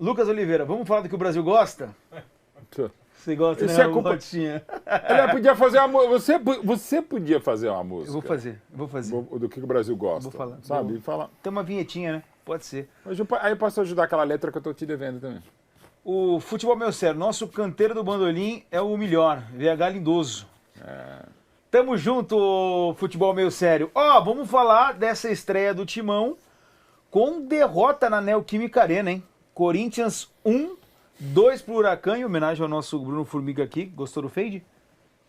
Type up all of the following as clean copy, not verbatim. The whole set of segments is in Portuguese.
Lucas Oliveira, vamos falar do que o Brasil gosta? Você gosta, Isso né? é culpa- Botinha? Ela podia fazer uma você podia fazer uma música. Eu vou fazer. Do que o Brasil gosta. Vou falar. Sabe? Fala. Tem uma vinhetinha, né? Pode ser. Aí eu posso ajudar aquela letra que eu tô te devendo também. O Futebol Meu Sério, nosso canteiro do bandolim é o melhor, VH Lindoso. Tamo junto, Futebol Meu Sério. Vamos falar dessa estreia do Timão com derrota na Neoquímica Arena, hein? Corinthians 1, 2 pro Huracan, em homenagem ao nosso Bruno Formiga aqui. Gostou do fade?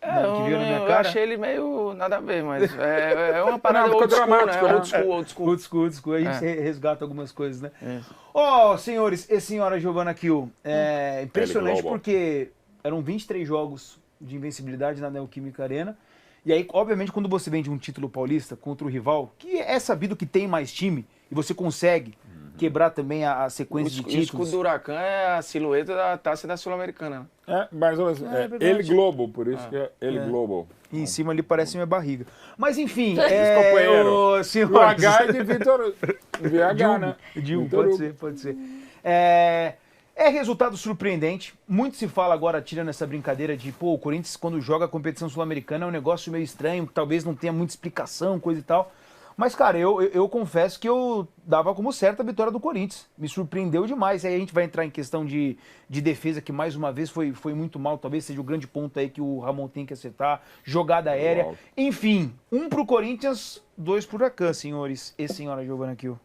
Que veio na minha Eu cara? achei ele meio nada a ver, mas é uma parada Não, ficou old school, né? dramático, né? Old school. Old school. A gente resgata algumas coisas, né? Isso. Senhores e senhora Giovana Kiel, é impressionante Global. porque eram 23 jogos de invencibilidade na Neoquímica Arena. E aí, obviamente, quando você vende um título paulista contra o rival, que é sabido que tem mais time, e você consegue quebrar também a sequência de O escudo títulos. do Huracan é a silhueta da taça da Sul-Americana. Né? Mais ou menos. verdade. Ele Globo, por isso que é ele Global. E em cima ali parece minha barriga. Mas enfim, companheiro. senhores... O H é de Vitor VH, né? Dilma, Vitor pode Hugo. ser, pode ser. É resultado surpreendente. Muito se fala agora, tirando essa brincadeira de, o Corinthians, quando joga a competição sul-americana, é um negócio meio estranho, talvez não tenha muita explicação, coisa e tal. Mas, cara, eu confesso que eu dava como certa a vitória do Corinthians. Me surpreendeu demais. Aí a gente vai entrar em questão de defesa, que mais uma vez foi muito mal. Talvez seja o grande ponto aí que o Ramon tem que acertar. Jogada aérea. Uau. Enfim, 1 pro Corinthians, 2 pro Huracan, senhores e senhora Giovana Kiel.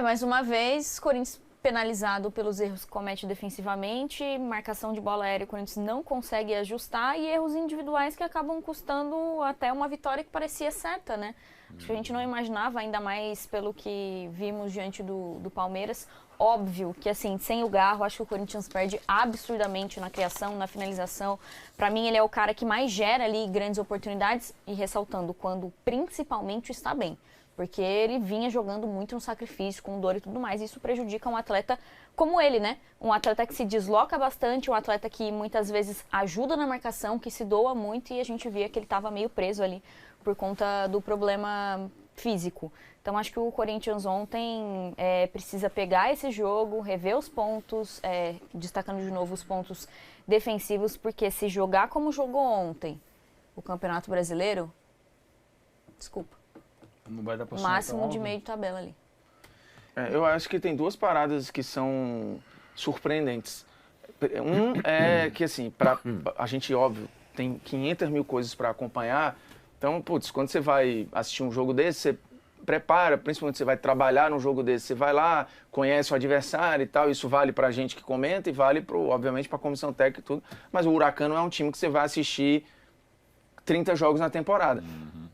Mais uma vez, Corinthians penalizado pelos erros que comete defensivamente, marcação de bola aérea, o Corinthians não consegue ajustar e erros individuais que acabam custando até uma vitória que parecia certa, né? Acho que a gente não imaginava, ainda mais pelo que vimos diante do Palmeiras. Óbvio que, assim, sem o Garro, acho que o Corinthians perde absurdamente na criação, na finalização. Para mim, ele é o cara que mais gera ali grandes oportunidades e ressaltando, quando principalmente está bem. Porque ele vinha jogando muito no sacrifício, com dor e tudo mais. E isso prejudica um atleta como ele, né? Um atleta que se desloca bastante, um atleta que muitas vezes ajuda na marcação, que se doa muito. E a gente via que ele estava meio preso ali por conta do problema físico. Então acho que o Corinthians ontem precisa pegar esse jogo, rever os pontos, destacando de novo os pontos defensivos. Porque se jogar como jogou ontem o Campeonato Brasileiro, desculpa. Não vai dar pra Máximo de meio de tabela ali. Eu acho que tem duas paradas que são surpreendentes. Um é que, assim, a gente, óbvio, tem 500 mil coisas para acompanhar. Então, quando você vai assistir um jogo desse, você prepara, principalmente você vai trabalhar num jogo desse, você vai lá, conhece o adversário e tal, isso vale pra gente que comenta e vale, obviamente, pra comissão técnica e tudo. Mas o Huracan não é um time que você vai assistir 30 jogos na temporada.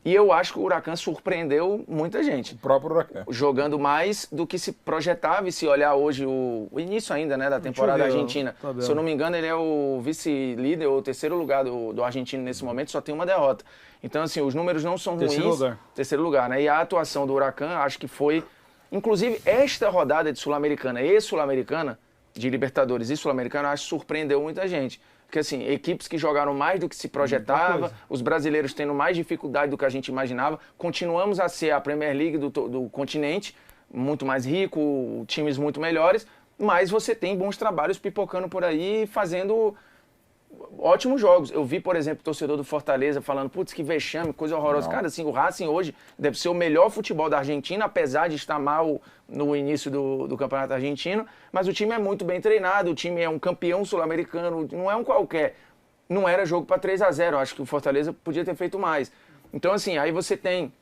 E eu acho que o Huracan surpreendeu muita gente. O próprio Huracan. Jogando mais do que se projetava, e se olhar hoje o início ainda, né, da temporada argentina. Se eu não me engano, ele é o vice-líder, ou o terceiro lugar do argentino nesse momento, só tem uma derrota. Então, assim, os números não são ruins. Terceiro lugar, né? E a atuação do Huracan, acho que foi... Inclusive, esta rodada de Sul-Americana e Sul-Americana, de Libertadores e Sul-Americana, acho que surpreendeu muita gente. Porque, assim, equipes que jogaram mais do que se projetava, os brasileiros tendo mais dificuldade do que a gente imaginava. Continuamos a ser a Premier League do continente, muito mais rico, times muito melhores, mas você tem bons trabalhos pipocando por aí, fazendo ótimos jogos. Eu vi, por exemplo, o torcedor do Fortaleza falando, que vexame, coisa horrorosa. Não. Cara, assim, o Racing hoje deve ser o melhor futebol da Argentina, apesar de estar mal no início do campeonato argentino, mas o time é muito bem treinado, o time é um campeão sul-americano, não é um qualquer. Não era jogo para 3-0, acho que o Fortaleza podia ter feito mais. Então, assim, aí você tem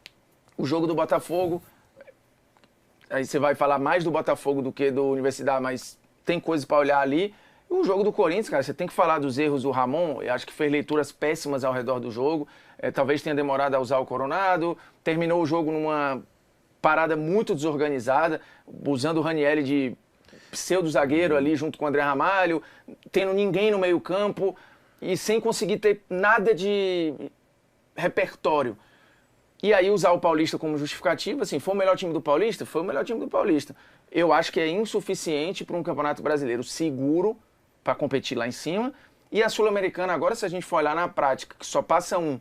o jogo do Botafogo, aí você vai falar mais do Botafogo do que do Universidade, mas tem coisas para olhar ali. E o jogo do Corinthians, cara, você tem que falar dos erros do Ramon, eu acho que fez leituras péssimas ao redor do jogo, talvez tenha demorado a usar o Coronado, terminou o jogo numa parada muito desorganizada, usando o Ranieri de pseudo-zagueiro ali junto com o André Ramalho, tendo ninguém no meio campo e sem conseguir ter nada de repertório. E aí usar o Paulista como justificativa, assim, foi o melhor time do Paulista? Foi o melhor time do Paulista. Eu acho que é insuficiente para um campeonato brasileiro seguro para competir lá em cima. E a Sul-Americana agora, se a gente for olhar na prática, que só passa um,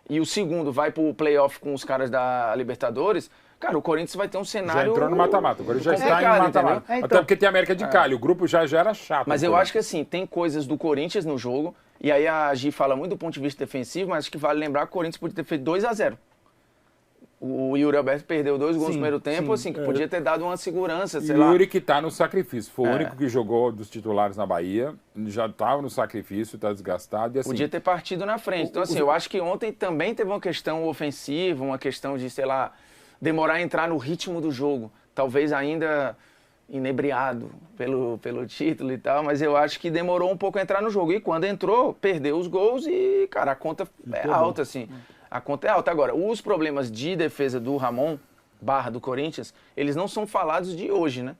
e o segundo vai para o playoff com os caras da Libertadores, Cara, o Corinthians vai ter um Já cenário... entrou no mata-mata, agora já está em complicado, mata-mata. entendeu? Até porque tem a América de Cali, o grupo já era chato. Mas eu acho que assim, tem coisas do Corinthians no jogo, e aí a Gi fala muito do ponto de vista defensivo, mas acho que vale lembrar que o Corinthians podia ter feito 2-0. O Yuri Alberto perdeu 2 gols no primeiro tempo, assim, que podia ter dado uma segurança, sei E lá. o Yuri que tá no sacrifício, foi o único que jogou dos titulares na Bahia, já estava no sacrifício, tá desgastado e assim... Podia ter partido na frente. Então, assim, eu acho que ontem também teve uma questão ofensiva, uma questão de, sei lá, demorar a entrar no ritmo do jogo. Talvez ainda inebriado pelo título e tal, mas eu acho que demorou um pouco a entrar no jogo. E quando entrou, perdeu os gols e, cara, a conta é alta, assim. A conta é alta. Agora, os problemas de defesa do Ramon, do Corinthians, eles não são falados de hoje, né?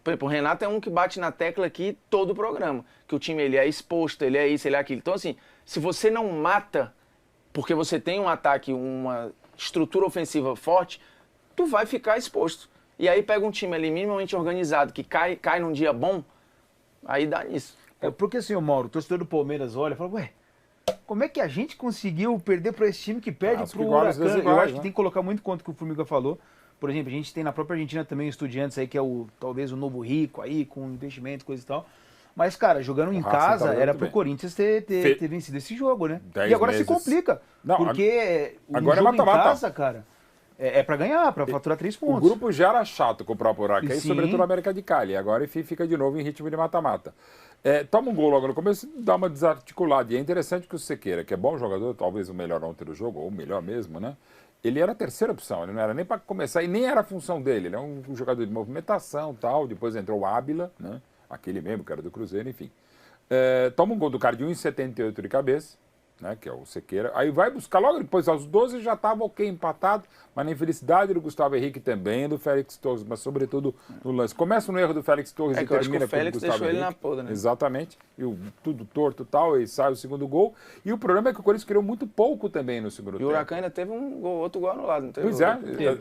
Por exemplo, o Renato é um que bate na tecla aqui todo o programa, que o time ele é exposto, ele é isso, ele é aquilo. Então, assim, se você não mata, porque você tem um ataque, uma estrutura ofensiva forte, tu vai ficar exposto. E aí pega um time ali minimamente organizado, que cai num dia bom, aí dá nisso. Porque assim, o Mauro, o torcedor do Palmeiras olha e fala, ué, como é que a gente conseguiu perder para esse time que perde pro Huracan? Eu acho que tem que colocar muito conta que o Formiga falou. Por exemplo, a gente tem na própria Argentina também Estudiantes aí, que é talvez o novo rico aí, com investimento, coisa e tal. Mas, cara, jogando em casa, era pro Corinthians ter vencido esse jogo, né? E agora se complica. Não, porque agora um jogo é mata-mata. em casa, cara, é pra ganhar, pra faturar 3 pontos. O grupo já era chato com o próprio Huracan, Sim. sobretudo a América de Cali. Agora, enfim, fica de novo em ritmo de mata-mata. Toma um gol logo no começo e dá uma desarticulada. E é interessante que o Sequeira, que é bom jogador, talvez o melhor ontem do jogo, ou o melhor mesmo, né? Ele era a terceira opção, ele não era nem para começar, e nem era a função dele. Ele é um jogador de movimentação tal. Depois entrou o Ábila, né? Aquele mesmo, que era do Cruzeiro, enfim. Toma um gol do cara de 1,78 de cabeça, né, que é o Sequeira. Aí vai buscar logo depois, aos 12 já estava ok, empatado, mas na infelicidade do Gustavo Henrique também, do Félix Torres, mas sobretudo no lance. Começa no erro do Félix Torres e termina com o Gustavo deixou Henrique. Ele na poda, né? Exatamente. E tudo torto e tal, e sai o segundo gol. E o problema é que o Corinthians criou muito pouco também no segundo tempo. E o Huracan ainda teve outro gol anulado, não teve? Pois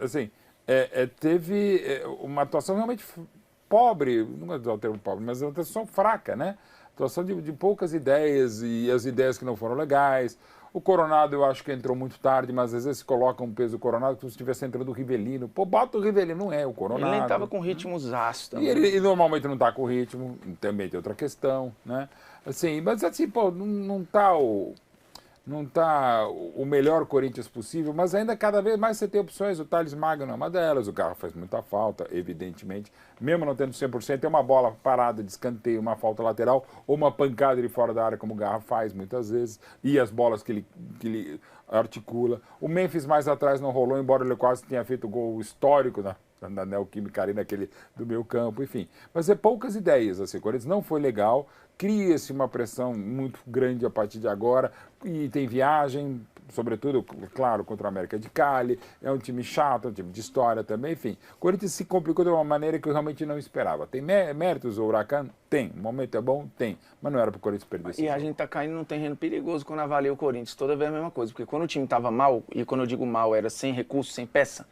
assim, teve uma atuação realmente pobre, não vou dizer o termo pobre, mas uma atuação fraca, né? Atuação de poucas ideias e as ideias que não foram legais. O Coronado eu acho que entrou muito tarde, mas às vezes se coloca um peso do Coronado como se estivesse entrando o Rivelino. Pô, bota o Rivelino, não é o Coronado. Ele nem estava com ritmos ácidos. E ele normalmente não está com ritmo, também tem outra questão, né? Assim, mas assim, pô, não tá o melhor Corinthians possível, mas ainda cada vez mais você tem opções. O Thales Magno é uma delas, o Garro faz muita falta, evidentemente. Mesmo não tendo 100%, tem uma bola parada de escanteio, uma falta lateral, ou uma pancada de fora da área, como o Garro faz muitas vezes, e as bolas que ele articula. O Memphis mais atrás não rolou, embora ele quase tenha feito o gol histórico na Neoquímica ali, naquele do meio campo, enfim. Mas poucas ideias, assim, o Corinthians não foi legal, cria-se uma pressão muito grande a partir de agora, e tem viagem, sobretudo, claro, contra a América de Cali, é um time chato, é um time de história também, enfim. O Corinthians se complicou de uma maneira que eu realmente não esperava. Tem méritos o Huracan? Tem. O momento é bom? Tem. Mas não era para o Corinthians perder esse jogo. A gente tá caindo num terreno perigoso quando avalia o Corinthians, toda vez a mesma coisa, porque quando o time tava mal, e quando eu digo mal, era sem recurso, sem peça,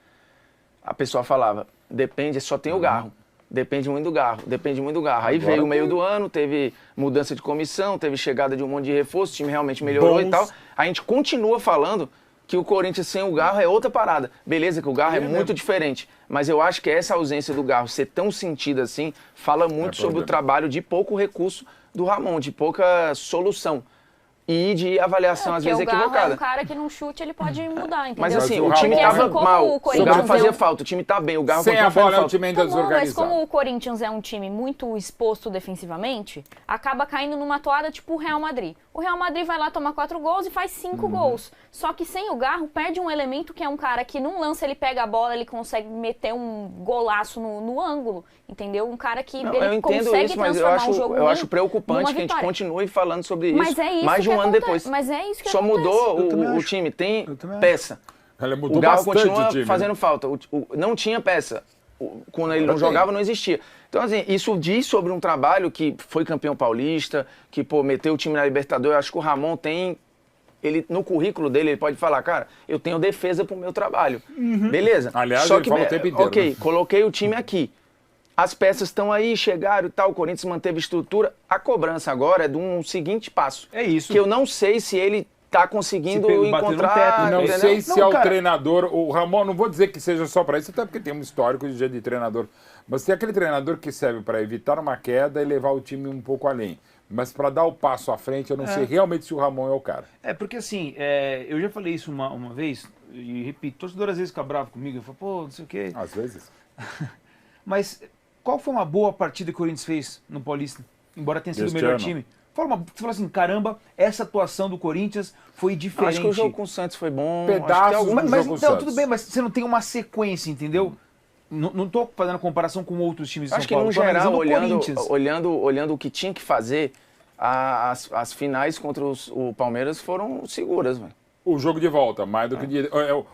a pessoa falava, depende, só tem o Garro. Depende muito do Garro, depende muito do Garro. Aí veio o meio do ano, teve mudança de comissão, teve chegada de um monte de reforço, o time realmente melhorou e tal. A gente continua falando que o Corinthians sem o Garro é outra parada. Beleza que o Garro é muito diferente, mas eu acho que essa ausência do Garro ser tão sentida assim, fala muito sobre o trabalho de pouco recurso do Ramon, de pouca solução. E de avaliação, às vezes, equivocada. O Garro é um cara que num chute ele pode mudar, entendeu? Mas assim, o time tava mal, o Garro fazia falta, o time tá bem, o Garro sem a bola é um time ainda desorganizado. Mas como o Corinthians é um time muito exposto defensivamente, acaba caindo numa toada tipo o Real Madrid. O Real Madrid vai lá tomar 4 gols e faz 5 gols. Só que sem o Garro, perde um elemento que é um cara que num lance ele pega a bola, ele consegue meter um golaço no ângulo, entendeu? Um cara que ele consegue transformar um jogo eu acho preocupante que a gente continue falando sobre isso. Mas é isso mais de um ano depois. Mas é isso que só acontece. Mudou o time, tem peça. Mudou o Garro bastante continua o time, fazendo falta. Não tinha peça. Quando ele não jogava, não existia. Então, assim, isso diz sobre um trabalho que foi campeão paulista, que, meteu o time na Libertadores. Eu acho que o Ramon tem... no currículo dele, ele pode falar, cara, eu tenho defesa pro meu trabalho. Beleza. Aliás, só ele que, fala o tempo inteiro. Ok, né? Coloquei o time aqui. As peças estão aí, chegaram e tal, o Corinthians manteve estrutura. A cobrança agora é de um seguinte passo. É isso. Que eu não sei se ele tá conseguindo bateu no encontrar... teto, Não entendeu? sei se Não, é o cara. treinador, o Ramon, não vou dizer que seja só para isso, até porque tem um histórico de dia de treinador, mas tem aquele treinador que serve para evitar uma queda e levar o time um pouco além. Mas para dar o passo à frente, eu não sei realmente se o Ramon é o cara. Porque assim, eu já falei isso uma vez, e repito, torcedor às vezes fica bravo comigo, eu falo, pô, não sei o quê. Às vezes. Mas qual foi uma boa partida que o Corinthians fez no Paulista? Embora tenha sido Deste o melhor ano. time. Você falou assim, caramba, essa atuação do Corinthians foi diferente. Acho que o jogo com o Santos foi bom. Pedaços acho que tem algum- do Mas jogo então, Santos. tudo bem, mas você não tem uma sequência, entendeu? Não tô fazendo comparação com outros times de São Acho que, Paulo. no tô geral, analisando o Corinthians. olhando o que tinha que fazer, as finais contra o Palmeiras foram seguras, velho. O jogo de volta, mais do que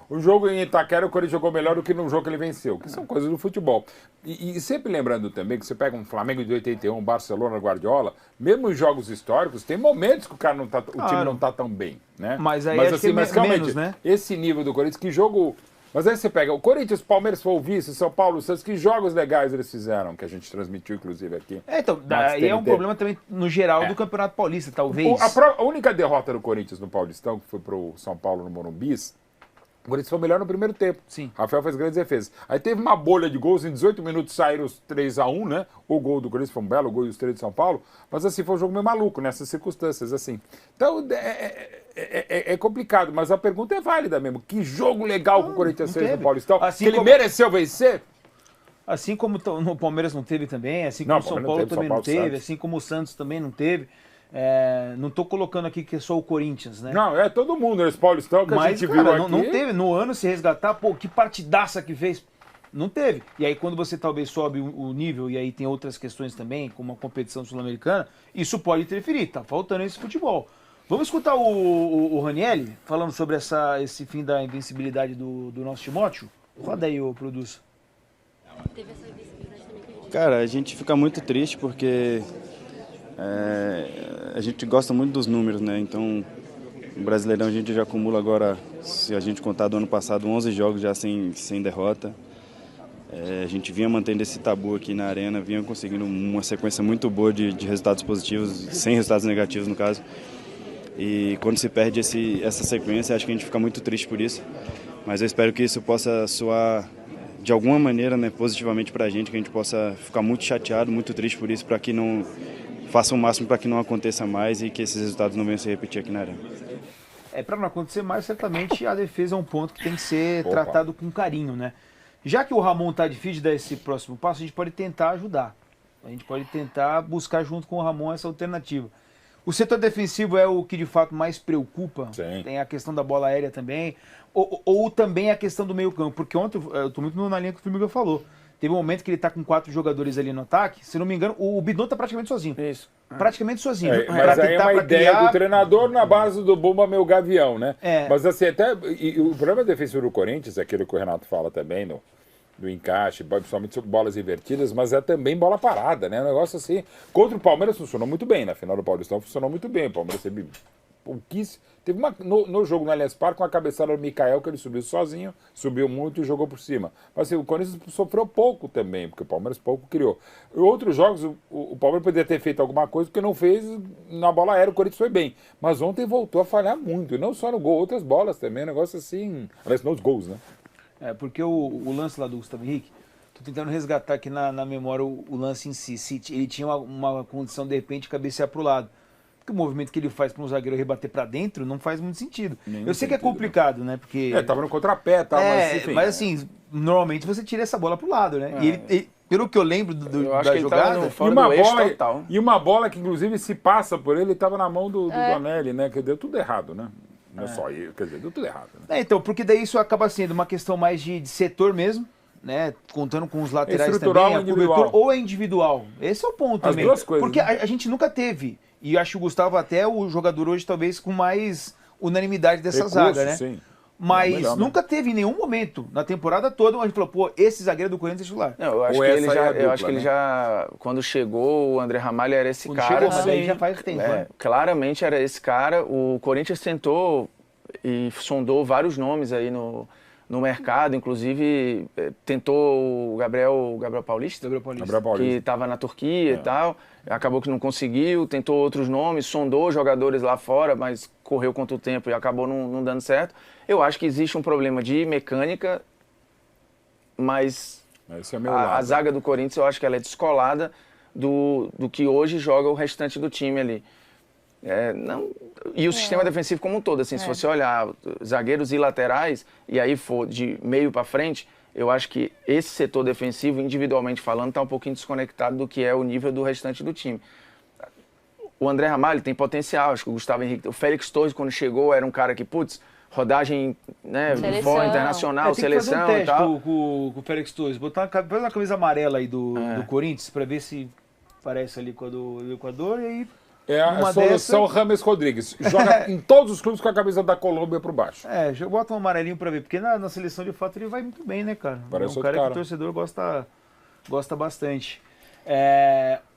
o jogo em Itaquera, o Corinthians jogou melhor do que no jogo que ele venceu, que são coisas do futebol. E sempre lembrando também que você pega um Flamengo de 81, Barcelona, Guardiola, mesmo em jogos históricos, tem momentos que o cara não tá, o time não tá tão bem, né? Mas aí acho que é realmente, menos, né? esse nível do Corinthians, que jogo... Mas aí você pega o Corinthians, o Palmeiras foi o vice, São Paulo, o Santos, que jogos legais eles fizeram, que a gente transmitiu, inclusive, aqui. Então, Max daí é um TNT. problema também no geral do Campeonato Paulista, talvez. A única derrota do Corinthians no Paulistão, que foi pro São Paulo no Morumbis, o Corinthians foi melhor no primeiro tempo. Sim. Rafael fez grandes defesas. Aí teve uma bolha de gols, em 18 minutos saíram os 3-1, né? O gol do Corinthians foi um belo gol e os 3 de São Paulo. Mas assim, foi um jogo meio maluco nessas circunstâncias, assim. Então, é complicado, mas a pergunta é válida mesmo. Que jogo legal que o Corinthians fez no Paulistão. Assim que ele como- mereceu vencer? Assim como no Palmeiras não teve também, assim Não, como o São Palmeiras Paulo não teve, também São não Paulo, teve, Santos. assim como o Santos também não teve. Não tô colocando aqui que é só o Corinthians, né? Não, é todo mundo nesse Paulistão que a Mas, gente cara, viu aqui. não teve. No ano se resgatar, pô, que partidaça que fez. Não teve. E aí quando você talvez sobe o nível, e aí tem outras questões também, como a competição sul-americana, isso pode interferir. Tá faltando esse futebol. Vamos escutar o Ranieri falando sobre esse fim da invencibilidade do nosso Timóteo? Roda aí, ô Produço. Cara, a gente fica muito triste porque a gente gosta muito dos números, né? Então, no Brasileirão a gente já acumula agora, se a gente contar do ano passado, 11 jogos já sem derrota. A gente vinha mantendo esse tabu aqui na arena, vinha conseguindo uma sequência muito boa de resultados positivos, sem resultados negativos no caso. E quando se perde essa sequência, acho que a gente fica muito triste por isso. Mas eu espero que isso possa soar de alguma maneira, né, positivamente para a gente, que a gente possa ficar muito chateado, muito triste por isso, para que não faça o máximo para que não aconteça mais e que esses resultados não venham se repetir aqui na arena. Para não acontecer mais, certamente a defesa é um ponto que tem que ser Opa. tratado com carinho, né? Já que o Ramon tá difícil de dar esse próximo passo, a gente pode tentar ajudar. A gente pode tentar buscar junto com o Ramon essa alternativa. O setor defensivo é o que de fato mais preocupa. Sim. Tem a questão da bola aérea também. Ou também a questão do meio campo. Porque ontem, eu tô muito na linha que o Firmino falou. Teve um momento que ele tá com 4 jogadores ali no ataque. Se não me engano, o Bidon tá praticamente sozinho. Isso. Praticamente sozinho. Mas aí é uma ideia criar... do treinador na base do Bumba Meu Gavião, né? É. Mas assim, até. E o problema defensivo do Corinthians, aquilo que o Renato fala também, do encaixe, principalmente sobre bolas invertidas, mas é também bola parada, né? Um negócio assim. Contra o Palmeiras funcionou muito bem, na final do Paulistão funcionou muito bem. O Palmeiras teve pouquíssimo. Teve no jogo no Allianz Parque, uma cabeçada do Mikael, que ele subiu sozinho, subiu muito e jogou por cima. Mas assim, o Corinthians sofreu pouco também, porque o Palmeiras pouco criou. Em outros jogos, o Palmeiras poderia ter feito alguma coisa, porque não fez na bola aérea, o Corinthians foi bem. Mas ontem voltou a falhar muito, e não só no gol, outras bolas também, um negócio assim. Aliás, nos gols, né? Porque o lance lá do Gustavo Henrique, tô tentando resgatar aqui na memória o lance em si. Se ele tinha uma condição, de repente, de cabecear pro lado. Porque o movimento que ele faz para um zagueiro rebater para dentro não faz muito sentido. Eu sei que é complicado, né? Porque... Tava no contrapé, tá? Mas, enfim, mas assim, normalmente você tira essa bola pro lado, né? E ele, pelo que eu lembro Eu acho da que ele tava jogada... fora do eixo total. E uma bola que, inclusive, se passa por ele, estava na mão do Donelli, né? Que deu tudo errado, né? Não é só ele, quer dizer, deu tudo errado. Né? Então, porque daí isso acaba sendo uma questão mais de setor mesmo, né? Contando com os laterais estrutural também, ou individual? ou é individual. Esse é o ponto As também. duas coisas, Porque né? a gente nunca teve, e acho que o Gustavo até o jogador hoje talvez com mais unanimidade dessa Recurso, zaga, né? sim. Mas Melhor, né? nunca teve em nenhum momento, na temporada toda, onde a gente falou, pô, esse zagueiro do Corinthians é titular. Não, eu acho Ou que ele essa já, é a eu dupla, acho que ele né? já, quando chegou, o André Ramalho era esse Quando cara. chegou, mas aí já faz tempo, né? Claramente era esse cara. O Corinthians tentou e sondou vários nomes aí no no mercado, inclusive tentou o Gabriel Paulista, que estava na Turquia e tal, acabou que não conseguiu, tentou outros nomes, sondou jogadores lá fora, mas correu contra o tempo e acabou não dando certo. Eu acho que existe um problema de mecânica, mas esse é meu a lado. zaga do Corinthians eu acho que ela é descolada do que hoje joga o restante do time ali. E o sistema defensivo como um todo, assim, se você olhar zagueiros e laterais, e aí for de meio para frente, eu acho que esse setor defensivo, individualmente falando, está um pouquinho desconectado do que é o nível do restante do time. O André Ramalho tem potencial, acho que o Gustavo Henrique, o Félix Torres, quando chegou, era um cara que, rodagem, né, fora internacional, seleção tem que fazer um e tal. com o Félix Torres, botar uma camisa amarela aí do Corinthians, para ver se parece ali com a do Equador, e aí... É a solução Rames Rodrigues. Joga em todos os clubes com a camisa da Colômbia por baixo. Bota um amarelinho pra ver, porque na seleção de fato ele vai muito bem, né, cara? Parece é um cara que o torcedor gosta bastante.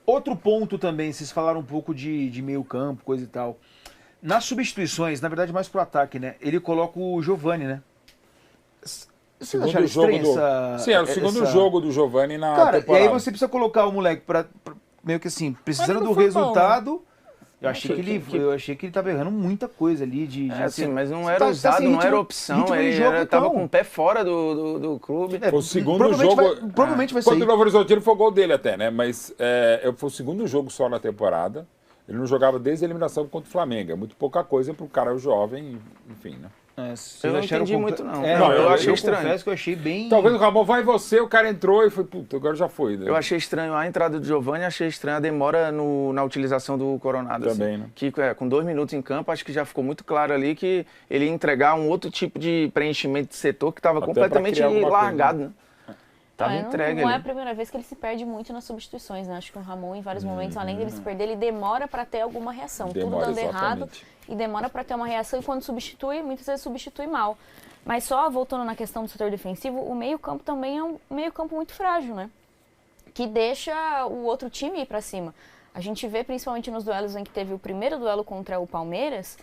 Outro ponto também, vocês falaram um pouco de meio campo, coisa e tal. Nas substituições, na verdade mais pro ataque, né? Ele coloca o Giovani, né? Vocês acharam estranho essa... Sim, era o segundo jogo do Giovani na temporada. E aí você precisa colocar o moleque pra meio que assim, precisando do resultado... Mal, né? Eu achei que ele tava errando muita coisa ali. Assim, mas não era usado, não era opção. Ele tava com o pé fora do clube. O segundo jogo... Provavelmente vai sair. Quando o Novo Horizontino foi o gol dele até, né? Mas foi o segundo jogo só na temporada. Ele não jogava desde a eliminação contra o Flamengo. É muito pouca coisa para o cara jovem, enfim, né? Eu não entendi muito, não. Eu achei estranho. Confesso que eu achei bem... Talvez o Ramon vai você, o cara entrou e foi, puta, agora já foi. Né? Eu achei estranho a entrada do Giovani, achei estranho a demora na utilização do Coronado. Também, assim, né? Que com 2 minutos em campo, acho que já ficou muito claro ali que ele ia entregar um outro tipo de preenchimento de setor que estava completamente largado, né? Tava entregue não ali. É a primeira vez que ele se perde muito nas substituições, né? Acho que o Ramon, em vários momentos, além dele se perder, ele demora para ter alguma reação. Tudo dando errado e demora para ter uma reação. E quando substitui, muitas vezes substitui mal. Mas só voltando na questão do setor defensivo, o meio-campo também é um meio-campo muito frágil, né? Que deixa o outro time ir para cima. A gente vê, principalmente nos duelos em que teve o primeiro duelo contra o Palmeiras,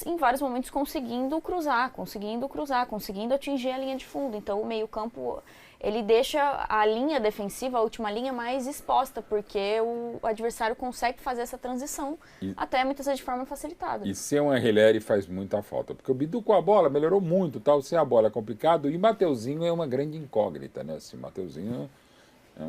em vários momentos conseguindo cruzar, conseguindo atingir a linha de fundo. Então o meio-campo, ele deixa a linha defensiva, a última linha, mais exposta, porque o adversário consegue fazer essa transição, até muitas vezes de forma facilitada. E sem o Henrileri faz muita falta, porque o Bidu com a bola melhorou muito, tal, sem a bola é complicado, e o Mateuzinho é uma grande incógnita, né? Assim, o Mateuzinho é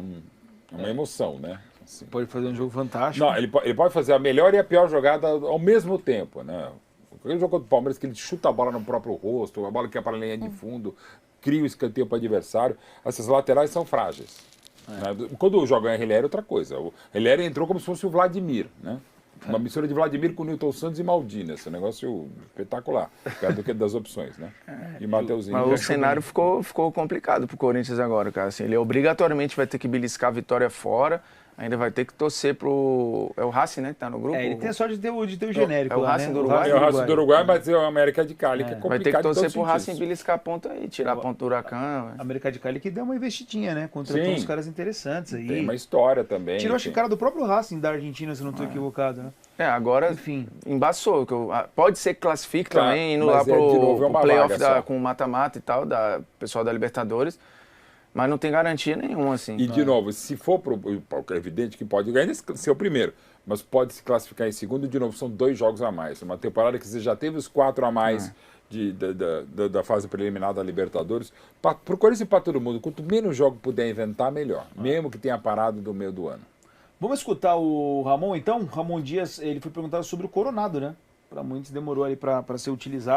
uma emoção, né? Assim. Pode fazer um jogo fantástico. Não, ele pode fazer a melhor e a pior jogada ao mesmo tempo, né? Aquele jogo contra o Palmeiras que ele chuta a bola no próprio rosto, a bola que é para a linha de fundo, cria o escanteio para o adversário. Essas laterais são frágeis. Né? Quando joga o Henrileri é outra coisa. O Henrileri entrou como se fosse o Vladimir, né? Uma mistura de Vladimir com Nilton Santos e Maldini. Esse negócio espetacular, perto do que das opções, né? E Mateuzinho. Mas o cenário ficou complicado pro Corinthians agora, cara. Assim, ele obrigatoriamente vai ter que beliscar a vitória fora. Ainda vai ter que torcer pro... É o Racing, né, que tá no grupo? Ele tem a sorte de ter o genérico. É o Racing do Uruguai. É o Racing do Uruguai, mas é o América de Cali, que é complicado. Vai ter que torcer pro Racing beliscar a ponta aí, tirar a ponta do Huracão. América de Cali que deu uma investidinha, né? Contratou uns caras interessantes aí. Tem uma história também. Tirou acho que o cara do próprio Racing da Argentina, se eu não estou equivocado, né? Agora, enfim, embaçou. Pode ser que classifique também, indo lá pro playoff com o mata-mata e tal, da pessoal da Libertadores. Mas não tem garantia nenhuma, assim. E, de novo, se for é evidente que pode ganhar, ser o primeiro, mas pode se classificar em segundo, de novo, são 2 jogos a mais. Uma temporada que você já teve os 4 a mais da fase preliminar da Libertadores. Procure isso para todo mundo. Quanto menos jogo puder inventar, melhor. Mesmo que tenha parado do meio do ano. Vamos escutar o Ramon, então? Ramon Dias, ele foi perguntado sobre o Coronado, né? Para muitos demorou ali para ser utilizado.